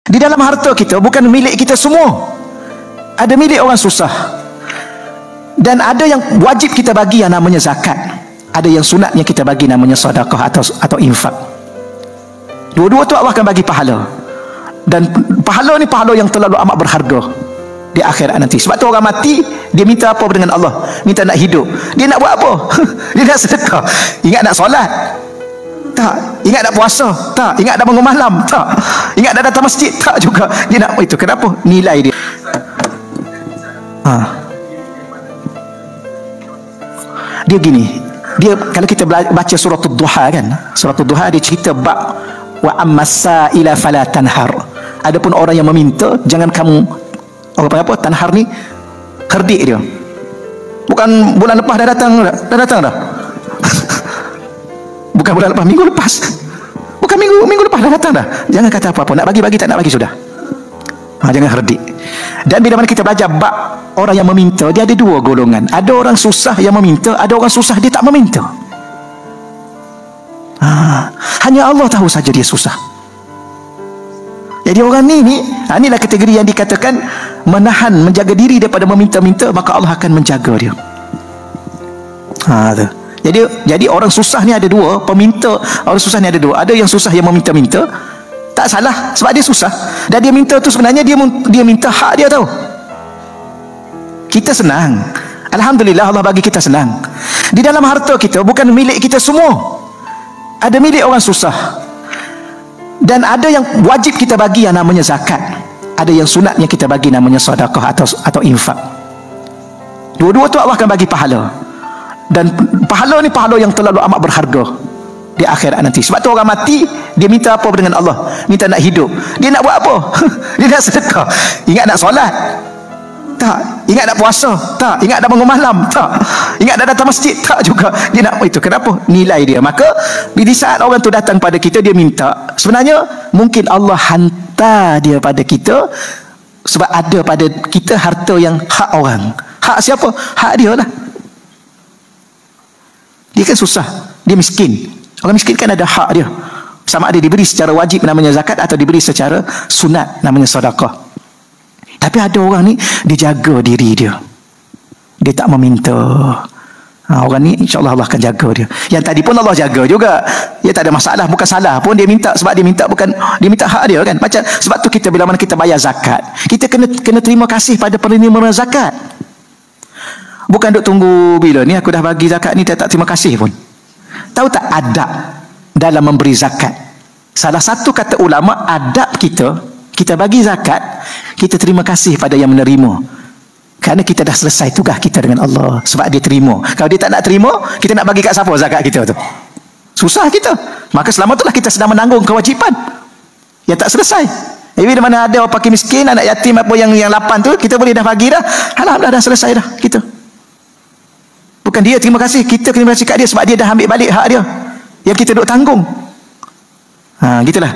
Di dalam harta kita bukan milik kita semua. Ada milik orang susah. Dan ada yang wajib kita bagi yang namanya zakat. Ada yang sunatnya kita bagi namanya sedekah atau infak. Dua-dua tu Allah akan bagi pahala. Dan pahala ni pahala yang terlalu amat berharga di akhirat nanti. Sebab tu orang mati, dia minta apa dengan Allah? Minta nak hidup. Dia nak buat apa? Dia nak sedekah. Ingat nak solat? Tak. Ingat nak puasa? Tak. Ingat nak bangun malam? Tak. Ingat nak datang masjid? Tak juga. Dia nak itu. Kenapa? Nilai dia. Dia gini. Dia kalau kita baca surah Ad-Duha kan, surah Ad-Duha dia cerita bab wa ammasaila fala tanhar. Adapun orang yang meminta, jangan kamu apa tanhar ni herdik dia. Bukan bulan lepas dah datang dah. Bukan bulan lepas, minggu lepas. Bukan minggu lepas dah datang dah. Jangan kata apa-apa, nak bagi tak nak bagi sudah. Jangan herdik. Dan bila mana kita belajar bab orang yang meminta, dia ada dua golongan. Ada orang susah yang meminta, ada orang susah dia tak meminta. Hanya Allah tahu saja dia susah. Jadi orang ni inilah kategori yang dikatakan menahan, menjaga diri daripada meminta-minta, maka Allah akan menjaga dia. Jadi orang susah ni ada dua, peminta orang susah ni ada dua. Ada yang susah yang meminta-minta, tak salah sebab dia susah. Dan dia minta tu sebenarnya dia minta hak dia tahu. Kita senang. Alhamdulillah Allah bagi kita senang. Di dalam harta kita bukan milik kita semua. Ada milik orang susah. Dan ada yang wajib kita bagi yang namanya zakat. Ada yang sunatnya kita bagi namanya sedekah atau infak. Dua-dua tu Allah akan bagi pahala. Dan pahala ni pahala yang terlalu amat berharga di akhirat nanti. Sebab tu orang mati, dia minta apa dengan Allah? Minta nak hidup. Dia nak buat apa? Dia nak sedekah. Ingat nak solat? Tak. Ingat nak puasa? Tak. Ingat nak bangun malam? Tak. Ingat nak datang masjid? Tak juga. Dia nak itu. Kenapa? Nilai dia. Maka di saat orang tu datang pada kita, dia minta, sebenarnya mungkin Allah hantar dia pada kita sebab ada pada kita harta yang hak orang. Hak siapa? Hak dia lah. Dia kan susah, dia miskin. Orang miskin kan ada hak dia. Sama ada diberi secara wajib namanya zakat, atau diberi secara sunat namanya sedekah. Tapi ada orang ni, dia jaga diri dia. Dia tak meminta. Orang ni insya-Allah Allah akan jaga dia. Yang tadi pun Allah jaga juga. Dia tak ada masalah, bukan salah pun dia minta, sebab dia minta bukan dia minta hak dia kan. Macam sebab tu kita bila mana kita bayar zakat, kita kena terima kasih pada penerima zakat. Bukan duk tunggu bila ni aku dah bagi zakat ni tak terima kasih pun. Tahu tak adab dalam memberi zakat? Salah satu kata ulama, adab kita bagi zakat, kita terima kasih pada yang menerima. Kerana kita dah selesai tugas kita dengan Allah, sebab dia terima. Kalau dia tak nak terima, kita nak bagi kat siapa zakat kita tu? Susah kita. Maka selama itulah kita sedang menanggung kewajipan yang tak selesai. Jadi di mana ada orang fakir miskin, anak yatim apa yang 8 tu, kita boleh dah bagi dah. Alhamdulillah dah selesai dah kita. Bukan dia terima kasih, kita terima kasih kat dia sebab dia dah ambil balik hak dia yang kita duk tanggung. Gitulah.